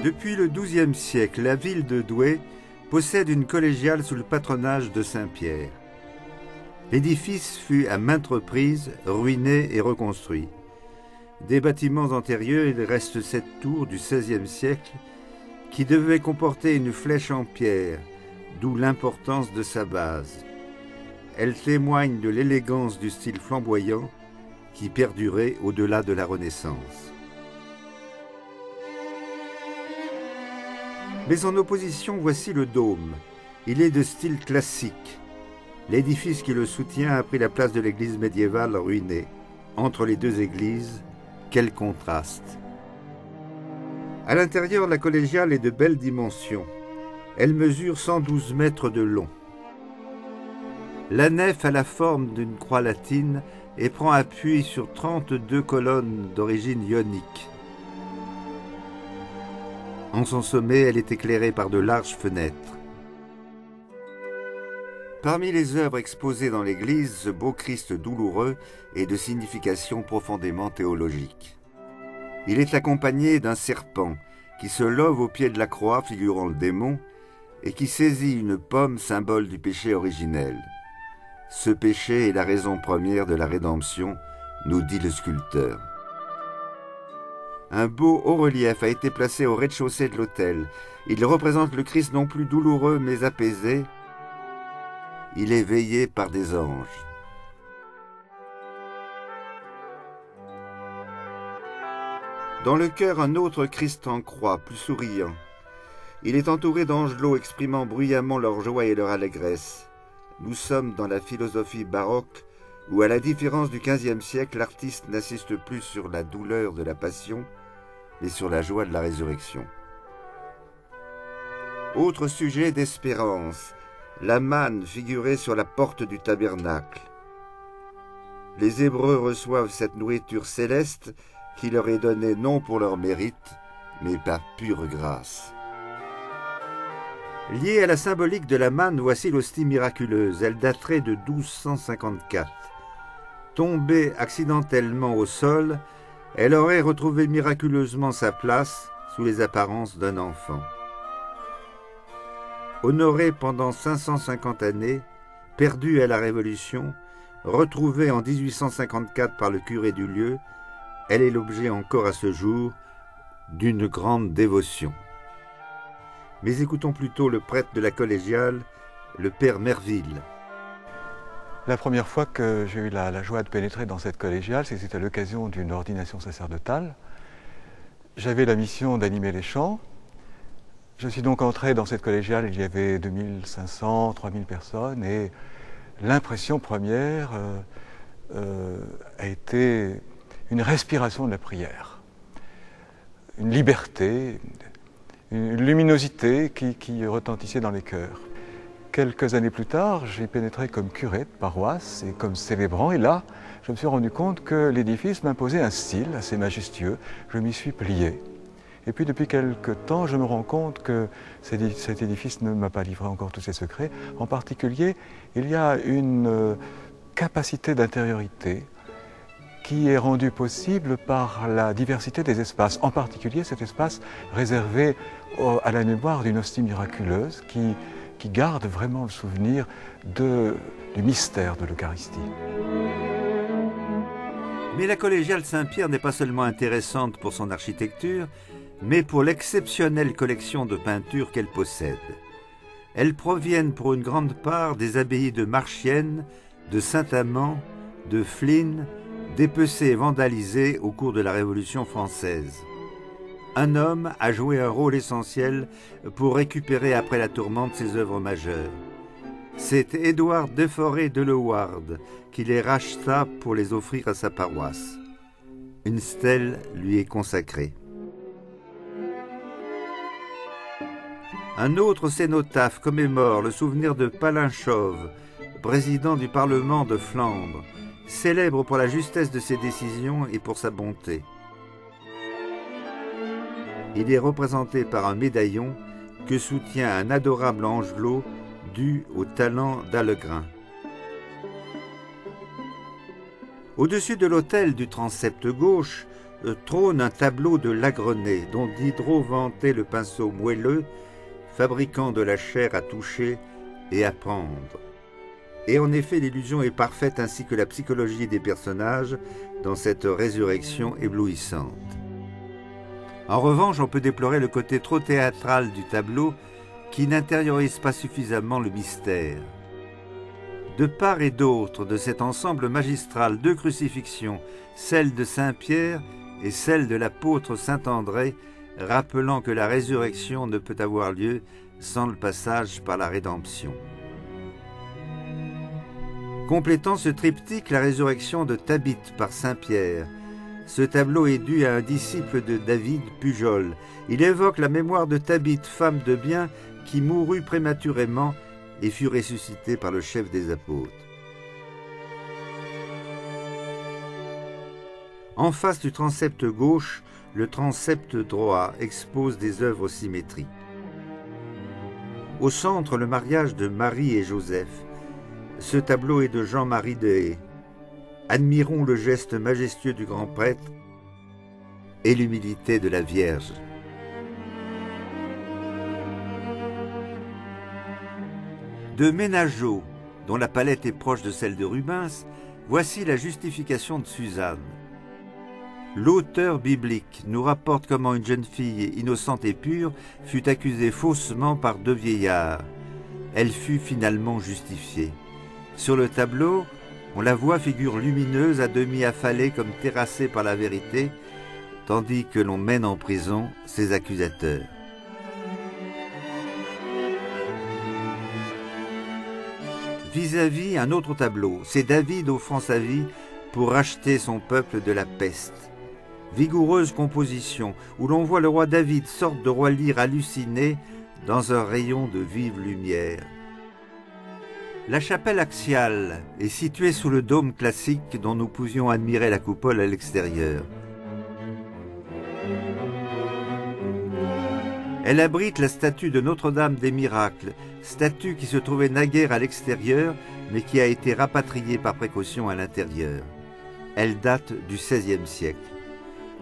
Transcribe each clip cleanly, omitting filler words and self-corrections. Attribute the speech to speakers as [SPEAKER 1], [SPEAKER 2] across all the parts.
[SPEAKER 1] Depuis le XIIe siècle, la ville de Douai possède une collégiale sous le patronage de Saint-Pierre. L'édifice fut à maintes reprises ruiné et reconstruit. Des bâtiments antérieurs, il reste cette tour du XVIe siècle qui devait comporter une flèche en pierre, d'où l'importance de sa base. Elle témoigne de l'élégance du style flamboyant qui perdurait au-delà de la Renaissance. Mais en opposition, voici le dôme. Il est de style classique. L'édifice qui le soutient a pris la place de l'église médiévale ruinée. Entre les deux églises, quel contraste! À l'intérieur, la collégiale est de belles dimensions. Elle mesure 112 mètres de long. La nef a la forme d'une croix latine et prend appui sur 32 colonnes d'origine ionique. En son sommet, elle est éclairée par de larges fenêtres. Parmi les œuvres exposées dans l'église, ce beau Christ douloureux est de signification profondément théologique. Il est accompagné d'un serpent qui se love au pied de la croix, figurant le démon, et qui saisit une pomme, symbole du péché originel. Ce péché est la raison première de la rédemption, nous dit le sculpteur. Un beau haut-relief a été placé au rez-de-chaussée de l'autel. Il représente le Christ non plus douloureux mais apaisé. Il est veillé par des anges. Dans le chœur, un autre Christ en croix, plus souriant. Il est entouré d'angelots exprimant bruyamment leur joie et leur allégresse. Nous sommes dans la philosophie baroque où, à la différence du XVe siècle, l'artiste n'assiste plus sur la douleur de la passion, mais sur la joie de la résurrection. Autre sujet d'espérance, la manne figurée sur la porte du tabernacle. Les Hébreux reçoivent cette nourriture céleste qui leur est donnée non pour leur mérite, mais par pure grâce. Liée à la symbolique de la manne, voici l'hostie miraculeuse. Elle daterait de 1254. Tombée accidentellement au sol, elle aurait retrouvé miraculeusement sa place sous les apparences d'un enfant. Honorée pendant 550 années, perdue à la Révolution, retrouvée en 1854 par le curé du lieu, elle est l'objet encore à ce jour d'une grande dévotion. Mais écoutons plutôt le prêtre de la collégiale, le père Merville.
[SPEAKER 2] La première fois que j'ai eu la joie de pénétrer dans cette collégiale, c'était à l'occasion d'une ordination sacerdotale. J'avais la mission d'animer les chants. Je suis donc entré dans cette collégiale, il y avait 2500, 3000 personnes, et l'impression première a été une respiration de la prière, une liberté, une luminosité qui retentissait dans les cœurs. Quelques années plus tard, j'ai pénétré comme curé de paroisse et comme célébrant, et là, je me suis rendu compte que l'édifice m'imposait un style assez majestueux. Je m'y suis plié. Et puis depuis quelque temps, je me rends compte que cet édifice ne m'a pas livré encore tous ses secrets. En particulier, il y a une capacité d'intériorité qui est rendue possible par la diversité des espaces, en particulier cet espace réservé à la mémoire d'une hostie miraculeuse qui garde vraiment le souvenir du mystère de l'Eucharistie.
[SPEAKER 1] Mais la collégiale Saint-Pierre n'est pas seulement intéressante pour son architecture, mais pour l'exceptionnelle collection de peintures qu'elle possède. Elles proviennent pour une grande part des abbayes de Marchiennes, de Saint-Amand, de Flins, dépecées et vandalisées au cours de la Révolution française. Un homme a joué un rôle essentiel pour récupérer après la tourmente ses œuvres majeures. C'est Édouard Deforest de Leward qui les racheta pour les offrir à sa paroisse. Une stèle lui est consacrée. Un autre cénotaphe commémore le souvenir de Palinchauve, président du Parlement de Flandre, célèbre pour la justesse de ses décisions et pour sa bonté. Il est représenté par un médaillon que soutient un adorable angelot dû au talent d'Allegrin. Au-dessus de l'autel du transept gauche, trône un tableau de Lagrenet, dont Diderot vantait le pinceau moelleux, fabriquant de la chair à toucher et à prendre. Et en effet, l'illusion est parfaite ainsi que la psychologie des personnages dans cette résurrection éblouissante. En revanche, on peut déplorer le côté trop théâtral du tableau qui n'intériorise pas suffisamment le mystère. De part et d'autre de cet ensemble magistral, deux crucifixions, celle de Saint-Pierre et celle de l'apôtre Saint-André, rappelant que la résurrection ne peut avoir lieu sans le passage par la rédemption. Complétant ce triptyque, la résurrection de Thabit par Saint-Pierre. Ce tableau est dû à un disciple de David, Pujol. Il évoque la mémoire de Thabit, femme de bien, qui mourut prématurément et fut ressuscitée par le chef des apôtres. En face du transept gauche, le transept droit expose des œuvres symétriques. Au centre, le mariage de Marie et Joseph. Ce tableau est de Jean-Marie Deshayes. Admirons le geste majestueux du grand prêtre et l'humilité de la Vierge. De Ménageot, dont la palette est proche de celle de Rubens, voici la justification de Suzanne. L'auteur biblique nous rapporte comment une jeune fille innocente et pure fut accusée faussement par deux vieillards. Elle fut finalement justifiée. Sur le tableau, on la voit figure lumineuse à demi affalée comme terrassée par la vérité, tandis que l'on mène en prison ses accusateurs. Vis-à-vis, un autre tableau, c'est David offrant sa vie pour racheter son peuple de la peste. Vigoureuse composition, où l'on voit le roi David, sorte de roi lyre halluciné, dans un rayon de vive lumière. La chapelle axiale est située sous le dôme classique dont nous pouvions admirer la coupole à l'extérieur. Elle abrite la statue de Notre-Dame des Miracles, statue qui se trouvait naguère à l'extérieur, mais qui a été rapatriée par précaution à l'intérieur. Elle date du XVIe siècle.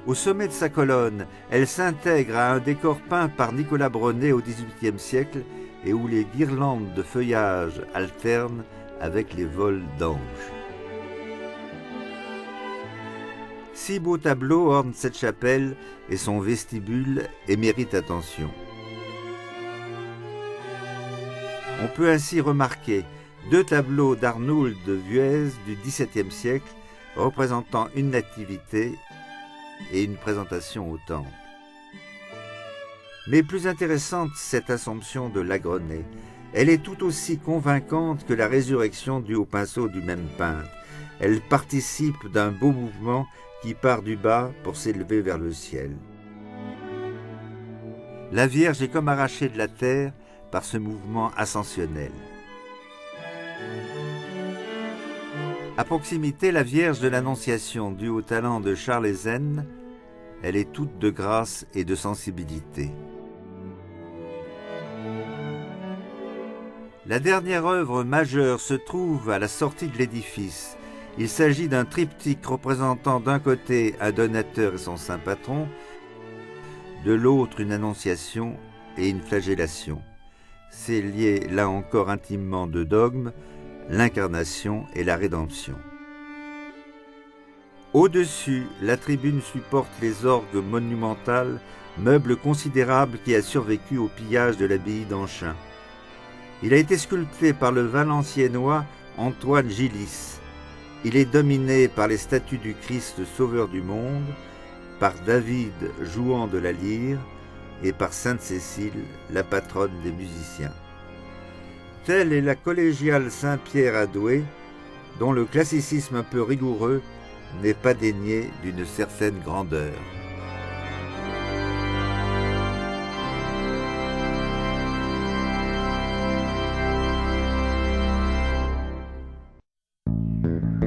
[SPEAKER 1] Au sommet de sa colonne, elle s'intègre à un décor peint par Nicolas Brenet au XVIIIe siècle et où les guirlandes de feuillage alternent avec les vols d'anges. Six beaux tableaux ornent cette chapelle et son vestibule et méritent attention. On peut ainsi remarquer deux tableaux d'Arnould de Vuez du XVIIe siècle représentant une nativité et une présentation au temple. Mais plus intéressante, cette Assomption de Lagrenet. Elle est tout aussi convaincante que la résurrection due au pinceau du même peintre. Elle participe d'un beau mouvement qui part du bas pour s'élever vers le ciel. La Vierge est comme arrachée de la terre par ce mouvement ascensionnel. À proximité, la Vierge de l'Annonciation, due au talent de Charles Ezen, elle est toute de grâce et de sensibilité. La dernière œuvre majeure se trouve à la sortie de l'édifice. Il s'agit d'un triptyque représentant d'un côté un donateur et son saint patron, de l'autre une annonciation et une flagellation. C'est lié là encore intimement de dogmes, l'incarnation et la rédemption. Au-dessus, la tribune supporte les orgues monumentales, meuble considérable qui a survécu au pillage de l'abbaye d'Anchin. Il a été sculpté par le Valenciennois Antoine Gillis. Il est dominé par les statues du Christ Sauveur du monde, par David jouant de la lyre et par Sainte Cécile, la patronne des musiciens. Telle est la collégiale Saint-Pierre à Douai, dont le classicisme un peu rigoureux n'est pas dénié d'une certaine grandeur.